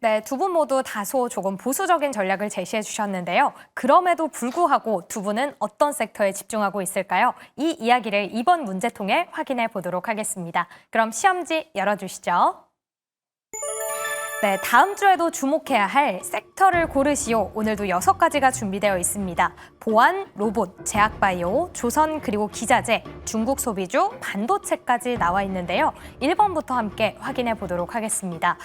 네, 두 분 모두 다소 조금 보수적인 전략을 제시해 주셨는데요. 그럼에도 불구하고 두 분은 어떤 섹터에 집중하고 있을까요? 이 이야기를 이번 문제 통해 확인해 보도록 하겠습니다. 그럼 시험지 열어주시죠. 네, 다음 주에도 주목해야 할 섹터를 고르시오. 오늘도 6가지가 준비되어 있습니다. 보안, 로봇, 제약바이오, 조선 그리고 기자재, 중국 소비주, 반도체까지 나와 있는데요. 1번부터 함께 확인해 보도록 하겠습니다.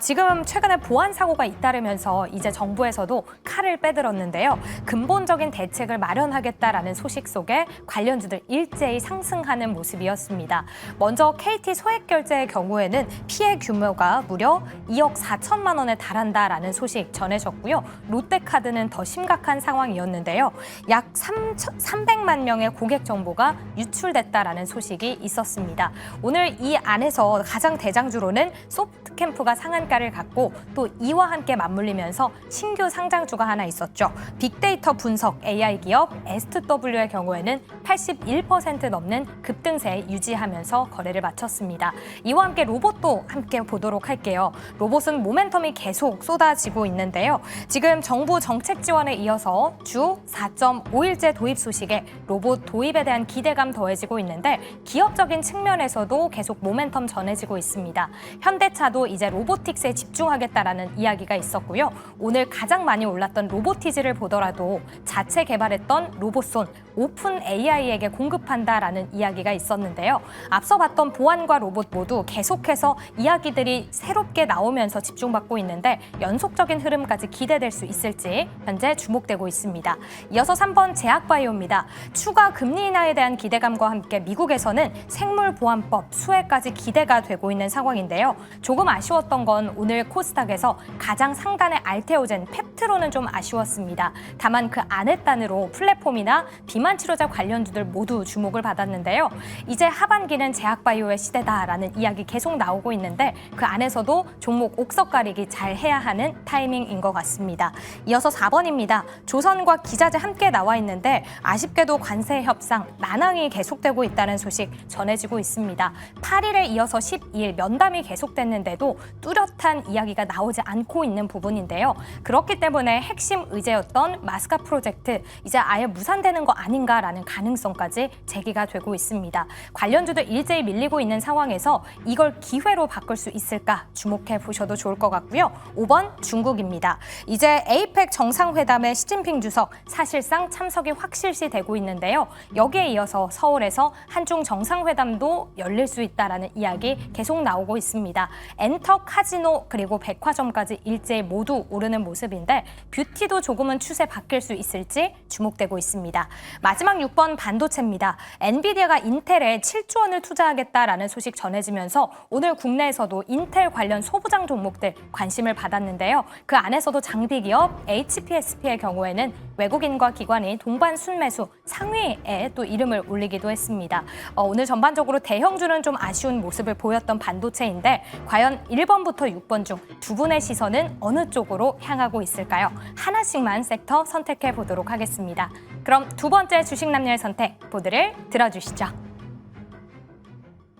지금 최근에 보안 사고가 잇따르면서 이제 정부에서도 칼을 빼들었는데요. 근본적인 대책을 마련하겠다라는 소식 속에 관련주들 일제히 상승하는 모습이었습니다. 먼저 KT 소액결제의 경우에는 피해 규모가 무려 2억 4천만 원에 달한다라는 소식 전해졌고요. 롯데카드는 더 심각한 상황이었는데요. 약 300만 명의 고객 정보가 유출됐다라는 소식이 있었습니다. 오늘 이 안에서 가장 대장주로는 소프트캠프가 상한가를 갖고 또 이와 함께 맞물리면서 신규 상장주가 하나 있었죠. 빅데이터 분석 AI 기업 S2W의 경우에는 81% 넘는 급등세 유지하면서 거래를 마쳤습니다. 이와 함께 로봇도 함께 보도록 할게요. 로봇은 모멘텀이 계속 쏟아지고 있는데요. 지금 정부 정책 지원에 이어서 주 4.5일제 도입 소식에 로봇 도입에 대한 기대감 더해지고 있는데 기업적인 측면에서도 계속 모멘텀 전해지고 있습니다. 현대차도 이제 로보틱스에 집중하겠다라는 이야기가 있었고요. 오늘 가장 많이 올랐던 로보티즈를 보더라도 자체 개발했던 로봇손 오픈 AI에게 공급한다라는 이야기가 있었는데요. 앞서 봤던 보안과 로봇 모두 계속해서 이야기들이 새롭게 나오면서 집중받고 있는데 연속적인 흐름까지 기대될 수 있을지 현재 주목되고 있습니다. 이어서 3번 제약바이오입니다. 추가 금리 인하에 대한 기대감과 함께 미국에서는 생물보안법 수혜까지 기대가 되고 있는 상황인데요. 조금 아쉬웠던 건 오늘 코스닥에서 가장 상단의 알테오젠, 펩트로는 좀 아쉬웠습니다. 다만 그 안에단으로 플랫폼이나 비만 치료제 관련주들 모두 주목을 받았는데요. 이제 하반기는 제약바이오의 시대다라는 이야기 계속 나오고 있는데 그 안에서도 종목 옥석 가리기 잘 해야 하는 타이밍인 것 같습니다. 이어서 4번입니다. 조선과 기자재 함께 나와 있는데 아쉽게도 관세 협상 난항이 계속되고 있다는 소식 전해지고 있습니다. 8일에 이어서 12일 면담이 계속됐는데도 뚜렷한 이야기가 나오지 않고 있는 부분인데요. 그렇기 때문에 핵심 의제였던 마스카 프로젝트 이제 아예 무산되는 거 아닌가라는 가능성까지 제기가 되고 있습니다. 관련주들 일제히 밀리고 있는 상황에서 이걸 기회로 바꿀 수 있을까 주목해 보셔도 좋을 것 같고요. 5번 중국입니다. 이제 에이펙 정상회담에 시진핑 주석 사실상 참석이 확실시 되고 있는데요. 여기에 이어서 서울에서 한중 정상회담도 열릴 수 있다라는 이야기 계속 나오고 있습니다. 엔터, 카지노 그리고 백화점까지 일제히 모두 오르는 모습인데 뷰티도 조금은 추세 바뀔 수 있을지 주목되고 있습니다. 마지막 6번 반도체입니다. 엔비디아가 인텔에 7조 원을 투자하겠다라는 소식 전해지면서 오늘 국내에서도 인텔 관련 소부장 종목들 관심을 받았는데요. 그 안에서도 장비 기업 HPSP의 경우에는 외국인과 기관이 동반 순매수 상위에 또 이름을 올리기도 했습니다. 오늘 전반적으로 대형주는 좀 아쉬운 모습을 보였던 반도체인데 과연 1번부터 6번 중 두 분의 시선은 어느 쪽으로 향하고 있을까요? 하나씩만 섹터 선택해 보도록 하겠습니다. 그럼 두 번째 주식 남녀의 선택 보드를 들어주시죠.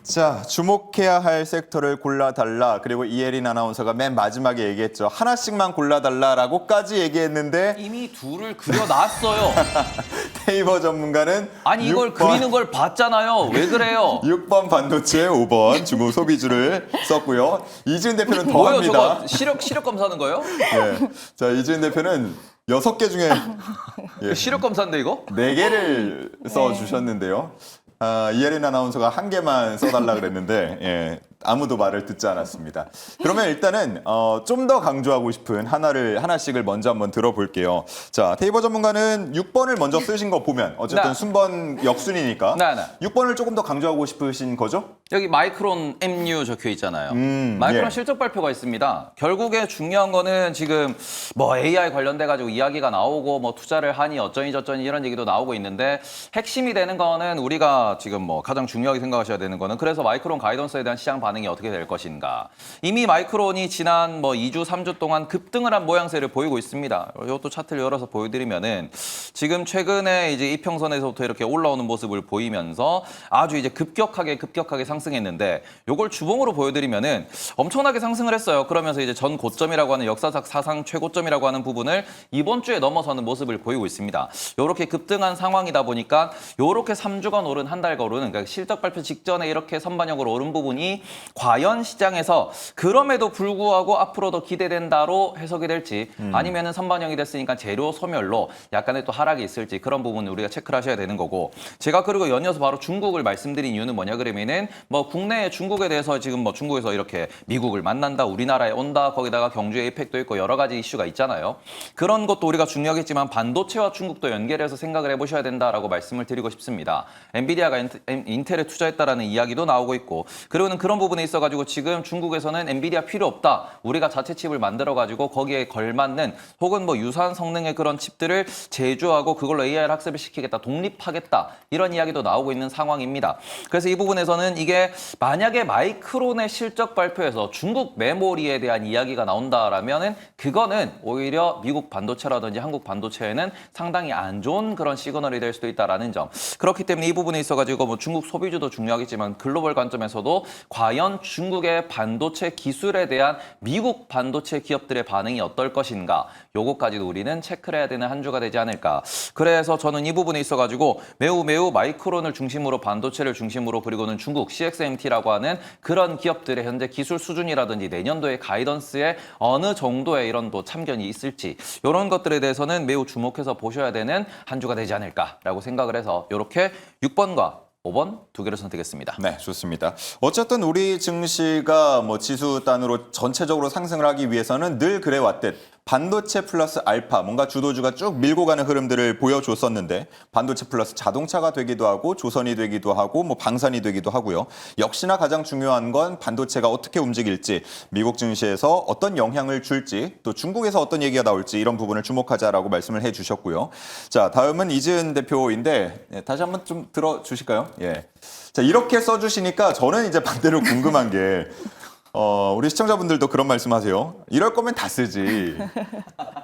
자, 주목해야 할 섹터를 골라달라. 그리고 이혜린 아나운서가 맨 마지막에 얘기했죠. 하나씩만 골라달라라고까지 얘기했는데 이미 둘을 그려놨어요. 테이버 전문가는 아니 이걸 6번, 그리는 걸 봤잖아요. 왜 그래요? 6번 반도체, 5번 중국 소비주를 썼고요. 이지은 대표는 더 뭐예요 합니다. 저거 시력 검사하는 거예요? 네. 자, 이지은 대표는 6개 중에 시력 검사인데 이거? 4개를 써주셨는데요. 이혜린 아나운서가 1개만 써달라 그랬는데 예, 아무도 말을 듣지 않았습니다. 그러면 일단은 좀 더 강조하고 싶은 하나씩을 먼저 한번 들어볼게요. 자, 테이버 전문가는 6번을 먼저 쓰신 거 보면 어쨌든 네. 순번 역순이니까 네, 네. 6번을 조금 더 강조하고 싶으신 거죠? 여기 마이크론 MU 적혀 있잖아요. 마이크론 예. 실적 발표가 있습니다. 결국에 중요한 거는 지금 뭐 AI 관련돼 가지고 이야기가 나오고 뭐 투자를 하니 어쩌니 저쩌니 이런 얘기도 나오고 있는데 핵심이 되는 거는 우리가 지금 뭐 가장 중요하게 생각하셔야 되는 거는 그래서 마이크론 가이던스에 대한 시장 반응이 어떻게 될 것인가. 이미 마이크론이 지난 뭐 2주, 3주 동안 급등을 한 모양새를 보이고 있습니다. 이것도 차트를 열어서 보여드리면은 지금 최근에 이제 이평선에서부터 이렇게 올라오는 모습을 보이면서 아주 이제 급격하게 상승 상승했는데 요걸 주봉으로 보여드리면은 엄청나게 상승을 했어요. 그러면서 이제 전 고점이라고 하는 역사상 사상 최고점이라고 하는 부분을 이번 주에 넘어서는 모습을 보이고 있습니다. 요렇게 급등한 상황이다 보니까 요렇게 3주간 오른 한 달간 오르는 그러니까 실적 발표 직전에 이렇게 선반영으로 오른 부분이 과연 시장에서 그럼에도 불구하고 앞으로 더 기대된다로 해석이 될지 아니면은 선반영이 됐으니까 재료 소멸로 약간의 또 하락이 있을지 그런 부분을 우리가 체크를 하셔야 되는 거고 제가 그리고 연이어서 바로 중국을 말씀드린 이유는 뭐냐 그러면은 뭐 국내에 중국에 대해서 지금 뭐 중국에서 이렇게 미국을 만난다 우리나라에 온다 거기다가 경주 에이펙도 있고 여러 가지 이슈가 있잖아요. 그런 것도 우리가 중요하겠지만 반도체와 중국도 연결해서 생각을 해보셔야 된다라고 말씀을 드리고 싶습니다. 엔비디아가 인텔에 투자했다라는 이야기도 나오고 있고 그리고는 그런 부분에 있어가지고 지금 중국에서는 엔비디아 필요 없다. 우리가 자체 칩을 만들어가지고 거기에 걸맞는 혹은 뭐 유사한 성능의 그런 칩들을 제조하고 그걸로 AI를 학습을 시키겠다. 독립하겠다. 이런 이야기도 나오고 있는 상황입니다. 그래서 이 부분에서는 이게 만약에 마이크론의 실적 발표에서 중국 메모리에 대한 이야기가 나온다라면은 그거는 오히려 미국 반도체라든지 한국 반도체에는 상당히 안 좋은 그런 시그널이 될 수도 있다라는 점. 그렇기 때문에 이 부분에 있어가지고 뭐 중국 소비주도 중요하겠지만 글로벌 관점에서도 과연 중국의 반도체 기술에 대한 미국 반도체 기업들의 반응이 어떨 것인가 요거까지도 우리는 체크를 해야 되는 한 주가 되지 않을까. 그래서 저는 이 부분에 있어가지고 매우 마이크론을 중심으로 반도체를 중심으로 그리고는 중국 CXMT라고 하는 그런 기업들의 현재 기술 수준이라든지 내년도의 가이던스에 어느 정도의 이런 또 참견이 있을지 이런 것들에 대해서는 매우 주목해서 보셔야 되는 한 주가 되지 않을까라고 생각을 해서 이렇게 6번과 5번 두 개를 선택했습니다. 네, 좋습니다. 어쨌든 우리 증시가 뭐 지수 단으로 전체적으로 상승을 하기 위해서는 늘 그래왔듯 반도체 플러스 알파, 뭔가 주도주가 쭉 밀고 가는 흐름들을 보여줬었는데 반도체 플러스 자동차가 되기도 하고 조선이 되기도 하고 뭐 방산이 되기도 하고요. 역시나 가장 중요한 건 반도체가 어떻게 움직일지, 미국 증시에서 어떤 영향을 줄지, 또 중국에서 어떤 얘기가 나올지 이런 부분을 주목하자라고 말씀을 해주셨고요. 자, 다음은 이지은 대표인데 다시 한번 좀 들어주실까요? 예. 자, 이렇게 써주시니까 저는 이제 반대로 궁금한 게 우리 시청자분들도 그런 말씀하세요. 이럴 거면 다 쓰지.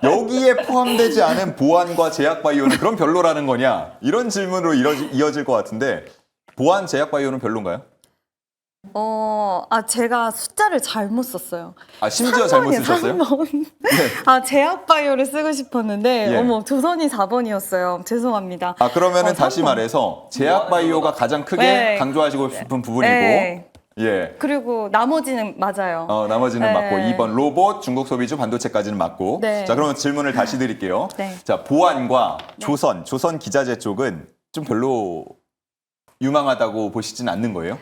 여기에 포함되지 않은 보안과 제약바이오는 그럼 별로라는 거냐? 이런 질문으로 이어질 것 같은데 보안, 제약바이오는 별론가요? 제가 숫자를 잘못 썼어요. 아, 심지어 잘못 쓰셨어요? 3번. 네. 제약바이오를 쓰고 싶었는데, 예. 조선이 4번이었어요. 죄송합니다. 아, 그러면은 다시 3번. 말해서 제약바이오가 가장 크게 네. 강조하시고 싶은 부분이고, 네. 예. 그리고 나머지는 맞아요. 나머지는 네. 맞고 2번 로봇, 중국 소비주, 반도체까지는 맞고. 네. 자, 그러면 질문을 다시 드릴게요. 네. 자, 보안과 조선 기자재 쪽은 좀 별로 유망하다고 보시진 않는 거예요?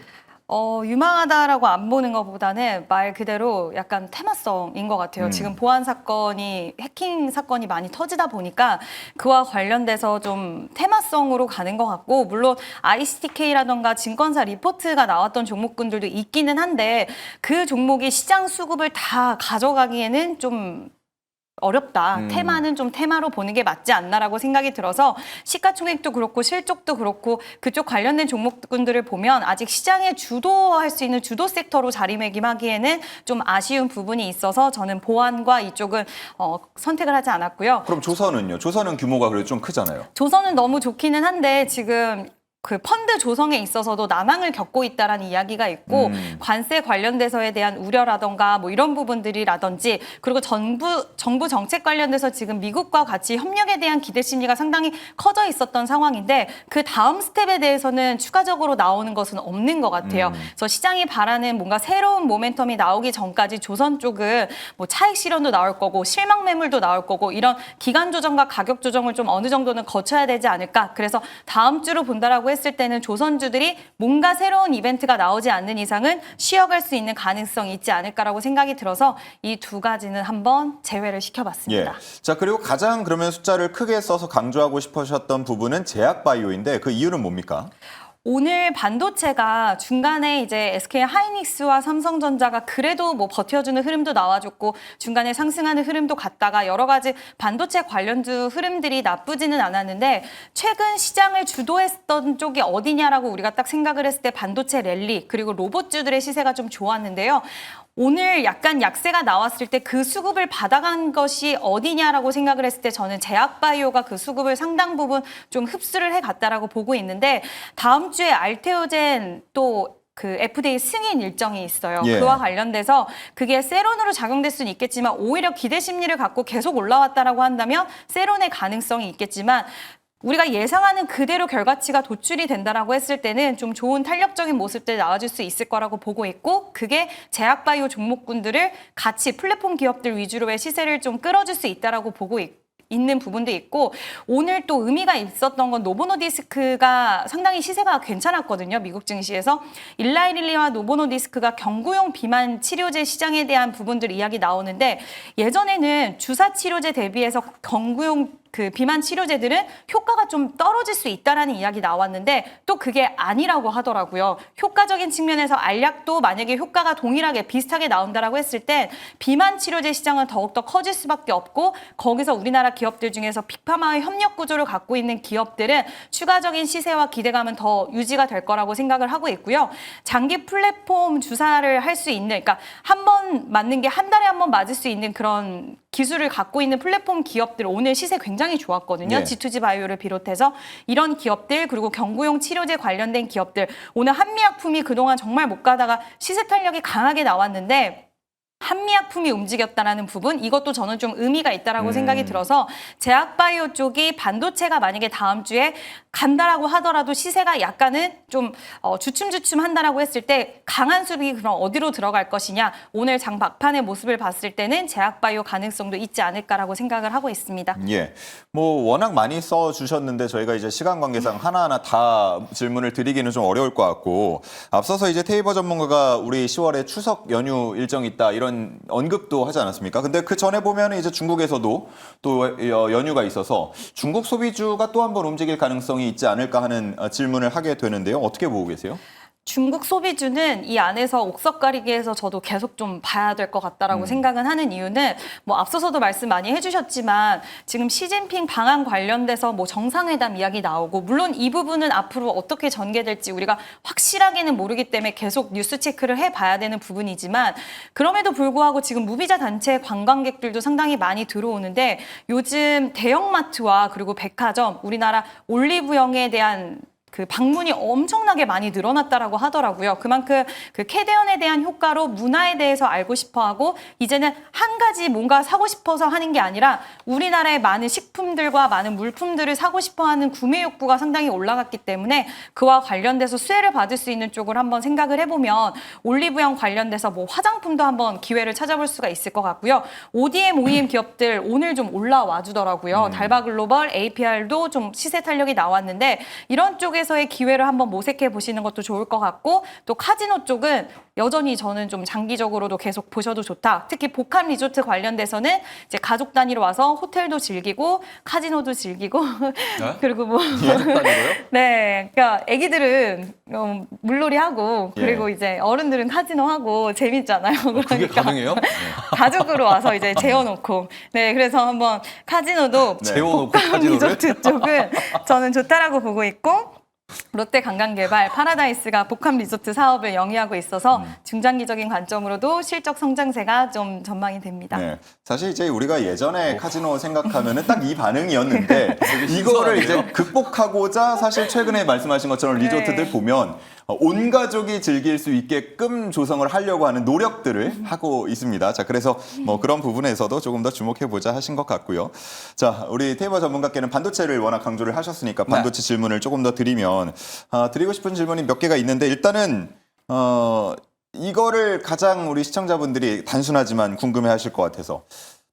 유망하다라고 안 보는 것보다는 말 그대로 약간 테마성인 것 같아요. 지금 보안 사건이, 해킹 사건이 많이 터지다 보니까 그와 관련돼서 좀 테마성으로 가는 것 같고, 물론 ICTK라던가 증권사 리포트가 나왔던 종목군들도 있기는 한데 그 종목이 시장 수급을 다 가져가기에는 좀 어렵다. 테마는 좀 테마로 보는 게 맞지 않나라고 생각이 들어서 시가총액도 그렇고 실적도 그렇고 그쪽 관련된 종목군들을 보면 아직 시장에 주도할 수 있는 주도 섹터로 자리매김하기에는 좀 아쉬운 부분이 있어서 저는 보안과 이쪽은 선택을 하지 않았고요. 그럼 조선은요? 조선은 규모가 그래도 좀 크잖아요. 조선은 너무 좋기는 한데 지금 그 펀드 조성에 있어서도 난항을 겪고 있다라는 이야기가 있고 관세 관련돼서에 대한 우려라던가 뭐 이런 부분들이라든지 그리고 정부 정책 관련돼서 지금 미국과 같이 협력에 대한 기대 심리가 상당히 커져 있었던 상황인데 그 다음 스텝에 대해서는 추가적으로 나오는 것은 없는 것 같아요. 그래서 시장이 바라는 뭔가 새로운 모멘텀이 나오기 전까지 조선 쪽은 뭐 차익 실현도 나올 거고 실망 매물도 나올 거고 이런 기간 조정과 가격 조정을 좀 어느 정도는 거쳐야 되지 않을까. 그래서 다음 주로 본다라고 했을 때는 조선주들이 뭔가 새로운 이벤트가 나오지 않는 이상은 쉬어갈 수 있는 가능성이 있지 않을까라고 생각이 들어서 이 두 가지는 한번 제외를 시켜봤습니다. 예. 자, 그리고 가장 그러면 숫자를 크게 써서 강조하고 싶으셨던 부분은 제약바이오인데 그 이유는 뭡니까? 오늘 반도체가 중간에 이제 SK 하이닉스와 삼성전자가 그래도 뭐 버텨주는 흐름도 나와줬고 중간에 상승하는 흐름도 갔다가 여러 가지 반도체 관련주 흐름들이 나쁘지는 않았는데 최근 시장을 주도했던 쪽이 어디냐라고 우리가 딱 생각을 했을 때 반도체 랠리 그리고 로봇주들의 시세가 좀 좋았는데요. 오늘 약간 약세가 나왔을 때 그 수급을 받아간 것이 어디냐라고 생각을 했을 때 저는 제약바이오가 그 수급을 상당 부분 좀 흡수를 해갔다라고 보고 있는데 다음 주에 알테오젠 또 그 FDA 승인 일정이 있어요. 예. 그와 관련돼서 그게 세론으로 작용될 수는 있겠지만 오히려 기대 심리를 갖고 계속 올라왔다라고 한다면 세론의 가능성이 있겠지만 우리가 예상하는 그대로 결과치가 도출이 된다라고 했을 때는 좀 좋은 탄력적인 모습들 나와줄 수 있을 거라고 보고 있고 그게 제약바이오 종목군들을 같이 플랫폼 기업들 위주로의 시세를 좀 끌어줄 수 있다라고 보고 있는 부분도 있고 오늘 또 의미가 있었던 건 노보노디스크가 상당히 시세가 괜찮았거든요. 미국 증시에서 일라이릴리와 노보노디스크가 경구용 비만 치료제 시장에 대한 부분들 이야기 나오는데 예전에는 주사 치료제 대비해서 경구용 그 비만 치료제들은 효과가 좀 떨어질 수 있다라는 이야기 나왔는데 또 그게 아니라고 하더라고요. 효과적인 측면에서 알약도 만약에 효과가 동일하게 비슷하게 나온다라고 했을 땐 비만 치료제 시장은 더욱더 커질 수밖에 없고 거기서 우리나라 기업들 중에서 빅파마의 협력 구조를 갖고 있는 기업들은 추가적인 시세와 기대감은 더 유지가 될 거라고 생각을 하고 있고요. 장기 플랫폼 주사를 할 수 있는 그러니까 한 번 맞는 게 한 달에 한 번 맞을 수 있는 그런 기술을 갖고 있는 플랫폼 기업들 오늘 시세 굉장히 좋았거든요. 예. G2G 바이오를 비롯해서 이런 기업들 그리고 경구용 치료제 관련된 기업들 오늘 한미약품이 그동안 정말 못 가다가 시세 탄력이 강하게 나왔는데 한미약품이 움직였다라는 부분 이것도 저는 좀 의미가 있다라고 생각이 들어서 제약바이오 쪽이 반도체가 만약에 다음 주에 간다라고 하더라도 시세가 약간은 좀 주춤주춤한다라고 했을 때 강한 수익이 그럼 어디로 들어갈 것이냐 오늘 장 막판의 모습을 봤을 때는 제약바이오 가능성도 있지 않을까라고 생각을 하고 있습니다. 예, 뭐 워낙 많이 써주셨는데 저희가 이제 시간 관계상 하나하나 다 질문을 드리기는 좀 어려울 것 같고 앞서서 이제 테이버 전문가가 우리 10월에 추석 연휴 일정 있다 이런 언급도 하지 않았습니까? 근데 그 전에 보면 이제 중국에서도 또 연휴가 있어서 중국 소비주가 또 한 번 움직일 가능성이 있지 않을까 하는 질문을 하게 되는데요. 어떻게 보고 계세요? 중국 소비주는 이 안에서 옥석 가리기에서 저도 계속 좀 봐야 될 것 같다라고 생각은 하는 이유는 뭐 앞서서도 말씀 많이 해주셨지만 지금 시진핑 방한 관련돼서 뭐 정상회담 이야기 나오고 물론 이 부분은 앞으로 어떻게 전개될지 우리가 확실하게는 모르기 때문에 계속 뉴스 체크를 해봐야 되는 부분이지만 그럼에도 불구하고 지금 무비자 단체 관광객들도 상당히 많이 들어오는데 요즘 대형마트와 그리고 백화점 우리나라 올리브영에 대한 그 방문이 엄청나게 많이 늘어났다라고 하더라고요. 그만큼 그 캐대언에 대한 효과로 문화에 대해서 알고 싶어하고 이제는 한 가지 뭔가 사고 싶어서 하는 게 아니라 우리나라의 많은 식품들과 많은 물품들을 사고 싶어하는 구매 욕구가 상당히 올라갔기 때문에 그와 관련돼서 수혜를 받을 수 있는 쪽을 한번 생각을 해보면 올리브영 관련돼서 뭐 화장품도 한번 기회를 찾아볼 수가 있을 것 같고요. ODM, OEM 기업들 오늘 좀 올라와 주더라고요. 달바글로벌, APR도 좀 시세 탄력이 나왔는데 이런 쪽에서의 기회를 한번 모색해 보시는 것도 좋을 것 같고 또 카지노 쪽은 여전히 저는 좀 장기적으로도 계속 보셔도 좋다. 특히 복합 리조트 관련돼서는 이제 가족 단위로 와서 호텔도 즐기고 카지노도 즐기고 그리고 뭐 가족단위로요? 네, 그러니까 아기들은 물놀이 하고 그리고 예. 이제 어른들은 카지노 하고 재밌잖아요. 그러니까 그게 가능해요? 가족으로 와서 이제 재워놓고 네, 그래서 한번 카지노도 재워놓고 복합 카지노를? 리조트 쪽은 저는 좋다라고 보고 있고. 롯데관광개발 파라다이스가 복합 리조트 사업을 영위하고 있어서 중장기적인 관점으로도 실적 성장세가 좀 전망이 됩니다. 네. 사실 이제 우리가 예전에 카지노 생각하면은 딱 이 반응이었는데 이거를 이제 극복하고자 사실 최근에 말씀하신 것처럼 리조트들 네. 보면 온 가족이 즐길 수 있게끔 조성을 하려고 하는 노력들을 하고 있습니다. 자, 그래서 뭐 그런 부분에서도 조금 더 주목해보자 하신 것 같고요. 자, 우리 테이버 전문가께는 반도체를 워낙 강조를 하셨으니까 반도체 질문을 조금 더 드리면 드리고 싶은 질문이 몇 개가 있는데 일단은 이거를 가장 우리 시청자분들이 단순하지만 궁금해하실 것 같아서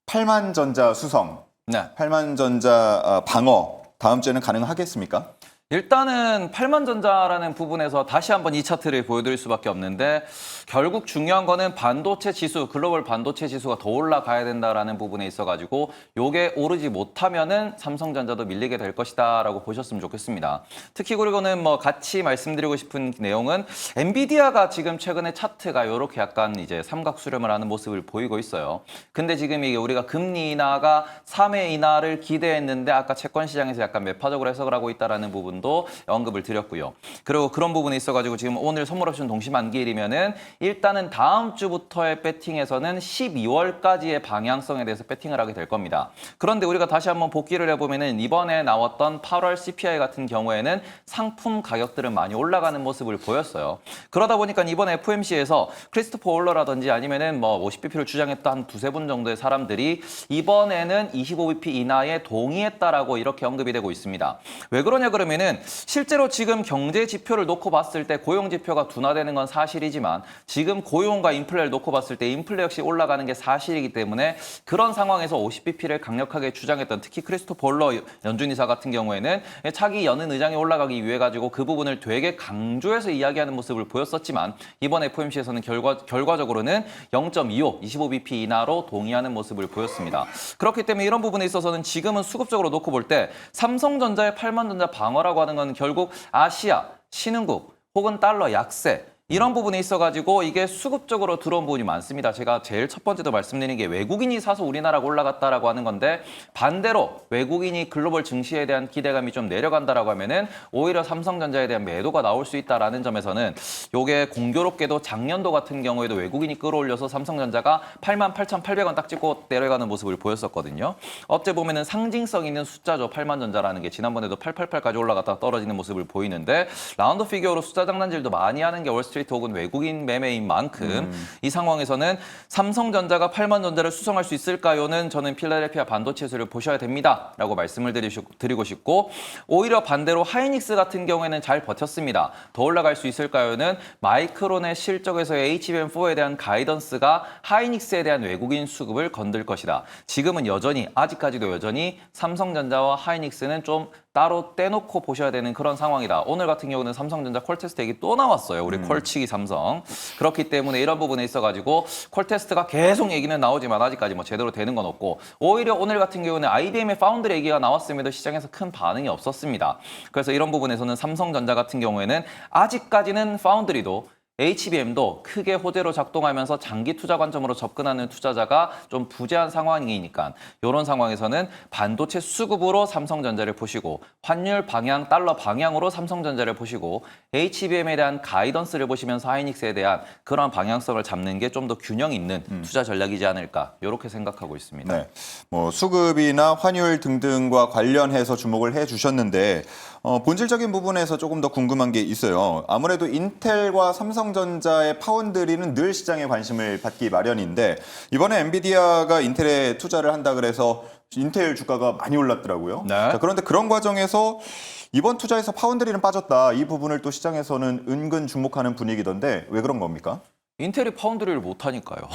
8만전자 수성, 네. 8만전자 방어 다음 주에는 가능하겠습니까? 일단은 8만전자라는 부분에서 다시 한번 이 차트를 보여드릴 수밖에 없는데 결국 중요한 거는 반도체 지수, 글로벌 반도체 지수가 더 올라가야 된다라는 부분에 있어가지고 요게 오르지 못하면은 삼성전자도 밀리게 될 것이다라고 보셨으면 좋겠습니다. 특히 그리고는 뭐 같이 말씀드리고 싶은 내용은 엔비디아가 지금 최근에 차트가 요렇게 약간 이제 삼각 수렴을 하는 모습을 보이고 있어요. 근데 지금 이게 우리가 금리 인하가 3회 인하를 기대했는데 아까 채권 시장에서 약간 매파적으로 해석을 하고 있다라는 부분 부분도 언급을 드렸고요. 그리고 그런 부분에 있어가지고 지금 오늘 선물 옵션 동시 만기일이면은 일단은 다음 주부터의 배팅에서는 12월까지의 방향성에 대해서 배팅을 하게 될 겁니다. 그런데 우리가 다시 한번 복기를 해보면은 이번에 나왔던 8월 CPI 같은 경우에는 상품 가격들은 많이 올라가는 모습을 보였어요. 그러다 보니까 이번 FOMC에서 크리스토퍼 올러라든지 아니면은 뭐 50bp를 주장했던 한 두세 분 정도의 사람들이 이번에는 25bp 이나에 동의했다라고 이렇게 언급이 되고 있습니다. 왜 그러냐 그러면은 실제로 지금 경제 지표를 놓고 봤을 때 고용 지표가 둔화되는 건 사실이지만 지금 고용과 인플레를 놓고 봤을 때 인플레 역시 올라가는 게 사실이기 때문에 그런 상황에서 50bp를 강력하게 주장했던 특히 크리스토퍼 올러 연준이사 같은 경우에는 차기 연은 의장이 올라가기 위해 가지고 그 부분을 되게 강조해서 이야기하는 모습을 보였었지만 이번 FOMC에서는 결과적으로는 0.25, 25bp 이나로 동의하는 모습을 보였습니다. 그렇기 때문에 이런 부분에 있어서는 지금은 수급적으로 놓고 볼 때 삼성전자의 8만전자 방어라고 하는 건 결국 아시아, 신흥국 혹은 달러 약세 이런 부분에 있어가지고 이게 수급적으로 들어온 부분이 많습니다. 제가 제일 첫 번째도 말씀드린 게 외국인이 사서 우리나라가 올라갔다라고 하는 건데 반대로 외국인이 글로벌 증시에 대한 기대감이 좀 내려간다라고 하면은 오히려 삼성전자에 대한 매도가 나올 수 있다라는 점에서는 요게 공교롭게도 작년도 같은 경우에도 외국인이 끌어올려서 삼성전자가 88,800원 딱 찍고 내려가는 모습을 보였었거든요. 어째 보면은 상징성 있는 숫자죠. 8만전자라는 게 지난번에도 888까지 올라갔다가 떨어지는 모습을 보이는데 라운드 피겨로 숫자 장난질도 많이 하는 게 월스트리트 혹은 외국인 매매인 만큼 이 상황에서는 삼성전자가 8만전자를 수성할 수 있을까요는 저는 필라델피아 반도체수를 보셔야 됩니다라고 말씀을 드리고 싶고 오히려 반대로 하이닉스 같은 경우에는 잘 버텼습니다. 더 올라갈 수 있을까요는 마이크론의 실적에서의 HBM4에 대한 가이던스가 하이닉스에 대한 외국인 수급을 건들 것이다. 지금은 여전히 아직까지도 여전히 삼성전자와 하이닉스는 좀 따로 떼놓고 보셔야 되는 그런 상황이다. 오늘 같은 경우는 삼성전자 콜테스트 얘기 또 나왔어요. 우리 콜치기 삼성. 그렇기 때문에 이런 부분에 있어가지고 콜테스트가 계속 얘기는 나오지만 아직까지 뭐 제대로 되는 건 없고 오히려 오늘 같은 경우는 IBM의 파운드리 얘기가 나왔음에도 시장에서 큰 반응이 없었습니다. 그래서 이런 부분에서는 삼성전자 같은 경우에는 아직까지는 파운드리도 HBM도 크게 호재로 작동하면서 장기 투자 관점으로 접근하는 투자자가 좀 부재한 상황이니까 이런 상황에서는 반도체 수급으로 삼성전자를 보시고 환율 방향, 달러 방향으로 삼성전자를 보시고 HBM에 대한 가이던스를 보시면서 하이닉스에 대한 그런 방향성을 잡는 게 좀 더 균형 있는 투자 전략이지 않을까 이렇게 생각하고 있습니다. 네, 뭐 수급이나 환율 등등과 관련해서 주목을 해주셨는데 본질적인 부분에서 조금 더 궁금한 게 있어요. 아무래도 인텔과 삼성전자의 파운드리는 늘 시장에 관심을 받기 마련인데 이번에 엔비디아가 인텔에 투자를 한다 그래서 인텔 주가가 많이 올랐더라고요. 네. 자, 그런데 그런 과정에서 이번 투자에서 파운드리는 빠졌다. 이 부분을 또 시장에서는 은근 주목하는 분위기던데 왜 그런 겁니까? 인텔이 파운드리를 못하니까요.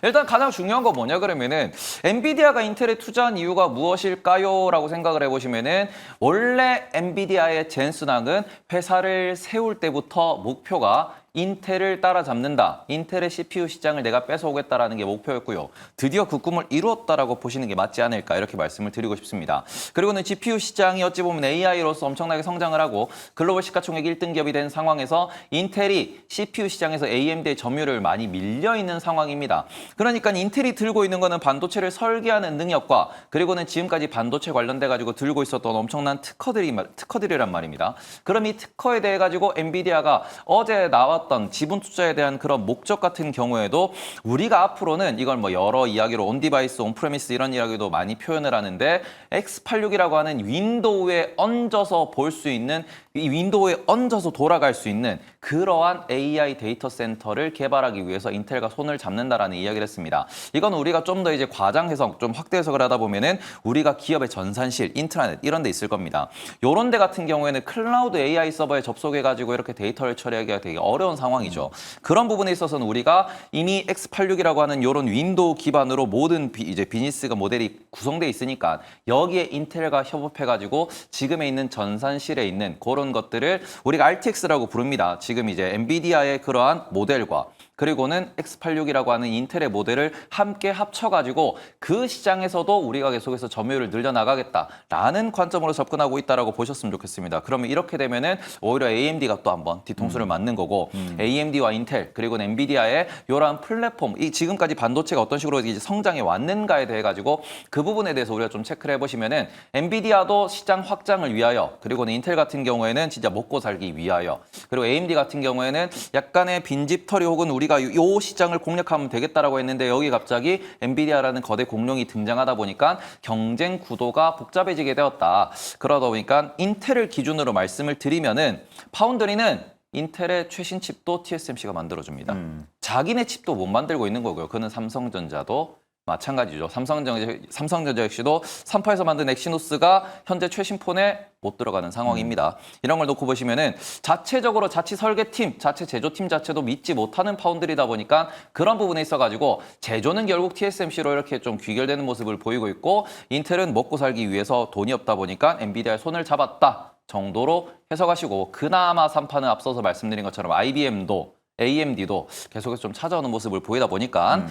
일단 가장 중요한 거 뭐냐 그러면은 엔비디아가 인텔에 투자한 이유가 무엇일까요? 라고 생각을 해보시면은 원래 엔비디아의 젠슨왕은 회사를 세울 때부터 목표가 인텔을 따라잡는다. 인텔의 CPU 시장을 내가 뺏어오겠다라는 게 목표였고요. 드디어 그 꿈을 이루었다라고 보시는 게 맞지 않을까 이렇게 말씀을 드리고 싶습니다. 그리고는 GPU 시장이 어찌 보면 AI로서 엄청나게 성장을 하고 글로벌 시가총액 1등 기업이 된 상황에서 인텔이 CPU 시장에서 AMD의 점유율을 많이 밀려있는 상황입니다. 그러니까 인텔이 들고 있는 거는 반도체를 설계하는 능력과 그리고는 지금까지 반도체 관련돼 가지고 들고 있었던 엄청난 특허들이란 말입니다. 그럼 이 특허에 대해 가지고 엔비디아가 어제 나왔던 지분 투자에 대한 그런 목적 같은 경우에도 우리가 앞으로는 이걸 뭐 여러 이야기로 온디바이스, 온프레미스 이런 이야기도 많이 표현을 하는데 x86이라고 하는 윈도우에 얹어서 볼 수 있는 이 윈도우에 얹어서 돌아갈 수 있는 그러한 AI 데이터 센터를 개발하기 위해서 인텔과 손을 잡는다라는 이야기를 했습니다. 이건 우리가 좀 더 이제 과장 해석, 좀 확대 해석을 하다 보면은 우리가 기업의 전산실, 인트라넷 이런 데 있을 겁니다. 요런 데 같은 경우에는 클라우드 AI 서버에 접속해 가지고 이렇게 데이터를 처리하기가 되게 어려운 상황이죠. 그런 부분에 있어서는 우리가 이미 x86이라고 하는 요런 윈도우 기반으로 모든 이제 비즈니스가 모델이 구성돼 있으니까 여기에 인텔과 협업해 가지고 지금에 있는 전산실에 있는 그런 것들을 우리가 RTX라고 부릅니다. 지금 이제 엔비디아의 그러한 모델과 그리고는 X86이라고 하는 인텔의 모델을 함께 합쳐가지고 그 시장에서도 우리가 계속해서 점유율을 늘려나가겠다라는 관점으로 접근하고 있다라고 보셨으면 좋겠습니다. 그러면 이렇게 되면은 오히려 AMD가 또 한번 뒤통수를 맞는 거고 AMD와 인텔 그리고 엔비디아의 이러한 플랫폼, 이 지금까지 반도체가 어떤 식으로 이제 성장해 왔는가에 대해 가지고 그 부분에 대해서 우리가 좀 체크를 해보시면은 엔비디아도 시장 확장을 위하여 그리고는 인텔 같은 경우에는 진짜 먹고 살기 위하여 그리고 AMD 같은 경우에는 약간의 빈집털이 혹은 우리가 이 시장을 공략하면 되겠다라고 했는데 여기 갑자기 엔비디아라는 거대 공룡이 등장하다 보니까 경쟁 구도가 복잡해지게 되었다. 그러다 보니까 인텔을 기준으로 말씀을 드리면은 파운드리는 인텔의 최신 칩도 TSMC가 만들어줍니다. 자기네 칩도 못 만들고 있는 거고요. 그는 삼성전자도 마찬가지죠. 삼성전자 역시도 3파에서 만든 엑시노스가 현재 최신 폰에 못 들어가는 상황입니다. 이런 걸 놓고 보시면은 자체적으로 자치 설계팀, 자체 제조팀 자체도 믿지 못하는 파운드리다 보니까 그런 부분에 있어가지고 제조는 결국 TSMC로 이렇게 좀 귀결되는 모습을 보이고 있고 인텔은 먹고 살기 위해서 돈이 없다 보니까 엔비디아의 손을 잡았다 정도로 해석하시고 그나마 3파는 앞서서 말씀드린 것처럼 IBM도 AMD도 계속해서 좀 찾아오는 모습을 보이다 보니까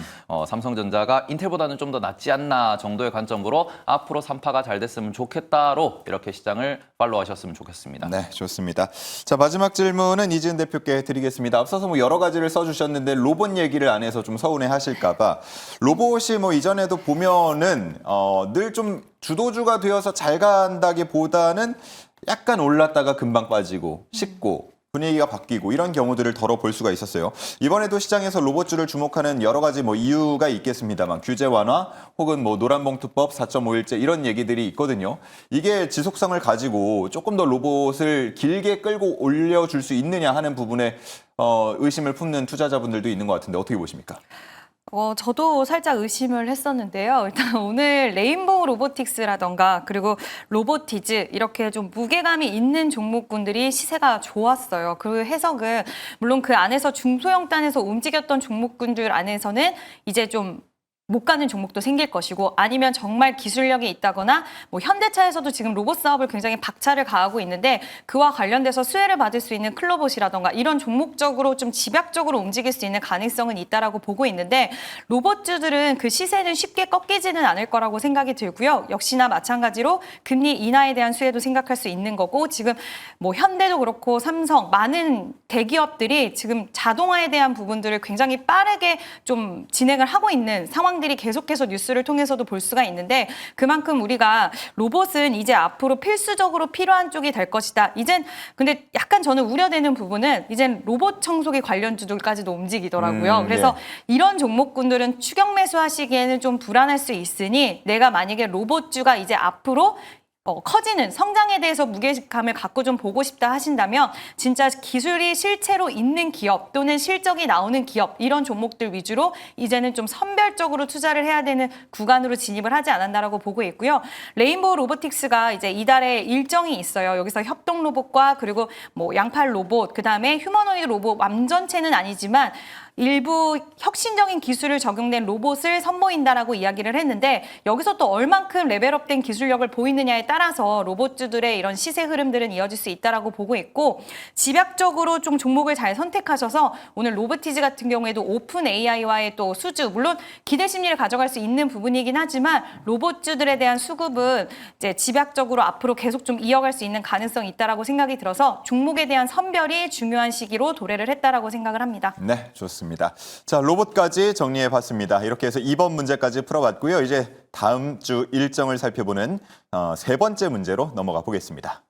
삼성전자가 인텔보다는 좀 더 낫지 않나 정도의 관점으로 앞으로 3파가 잘 됐으면 좋겠다로 이렇게 시장을 팔로우하셨으면 좋겠습니다. 네, 좋습니다. 자, 마지막 질문은 이지은 대표께 드리겠습니다. 앞서서 뭐 여러 가지를 써주셨는데 로봇 얘기를 안 해서 좀 서운해하실까 봐 로봇이 뭐 이전에도 보면은 늘 좀 주도주가 되어서 잘 간다기보다는 약간 올랐다가 금방 빠지고 식고 분위기가 바뀌고 이런 경우들을 덜어 볼 수가 있었어요. 이번에도 시장에서 로봇주를 주목하는 여러 가지 뭐 이유가 있겠습니다만 규제 완화 혹은 뭐 노란봉투법 4.5일제 이런 얘기들이 있거든요. 이게 지속성을 가지고 조금 더 로봇을 길게 끌고 올려줄 수 있느냐 하는 부분에 의심을 품는 투자자분들도 있는 것 같은데 어떻게 보십니까? 저도 살짝 의심을 했었는데요. 일단 오늘 레인보우 로보틱스라던가 그리고 로보티즈 이렇게 좀 무게감이 있는 종목군들이 시세가 좋았어요. 그 해석은 물론 그 안에서 중소형단에서 움직였던 종목군들 안에서는 이제 좀 못 가는 종목도 생길 것이고 아니면 정말 기술력이 있다거나 뭐 현대차에서도 지금 로봇 사업을 굉장히 박차를 가하고 있는데 그와 관련돼서 수혜를 받을 수 있는 클로봇이라던가 이런 종목적으로 좀 집약적으로 움직일 수 있는 가능성은 있다라고 보고 있는데 로봇주들은 그 시세는 쉽게 꺾이지는 않을 거라고 생각이 들고요. 역시나 마찬가지로 금리 인하에 대한 수혜도 생각할 수 있는 거고 지금 뭐 현대도 그렇고 삼성 많은 대기업들이 지금 자동화에 대한 부분들을 굉장히 빠르게 좀 진행을 하고 있는 상황들이 계속해서 뉴스를 통해서도 볼 수가 있는데 그만큼 우리가 로봇은 이제 앞으로 필수적으로 필요한 쪽이 될 것이다. 이젠 근데 약간 저는 우려되는 부분은 이젠 로봇 청소기 관련주들까지도 움직이더라고요. 그래서 이런 종목군들은 추격 매수하시기에는 좀 불안할 수 있으니 내가 만약에 로봇주가 이제 앞으로 커지는 성장에 대해서 무게감을 갖고 좀 보고 싶다 하신다면 진짜 기술이 실제로 있는 기업 또는 실적이 나오는 기업 이런 종목들 위주로 이제는 좀 선별적으로 투자를 해야 되는 구간으로 진입을 하지 않았나라고 보고 있고요. 레인보우 로보틱스가 이제 이달에 일정이 있어요. 여기서 협동 로봇과 그리고 뭐 양팔 로봇 그다음에 휴머노이드 로봇 완전체는 아니지만 일부 혁신적인 기술을 적용된 로봇을 선보인다라고 이야기를 했는데 여기서 또 얼만큼 레벨업된 기술력을 보이느냐에 따라서 로봇주들의 이런 시세 흐름들은 이어질 수 있다라고 보고 있고 집약적으로 좀 종목을 잘 선택하셔서 오늘 로보티즈 같은 경우에도 오픈 AI와의 또 수주 물론 기대 심리를 가져갈 수 있는 부분이긴 하지만 로봇주들에 대한 수급은 이제 집약적으로 앞으로 계속 좀 이어갈 수 있는 가능성이 있다라고 생각이 들어서 종목에 대한 선별이 중요한 시기로 도래를 했다라고 생각을 합니다. 네, 좋습니다. 자, 로봇까지 정리해봤습니다. 이렇게 해서 2번 문제까지 풀어봤고요. 이제 다음 주 일정을 살펴보는 세 번째 문제로 넘어가 보겠습니다.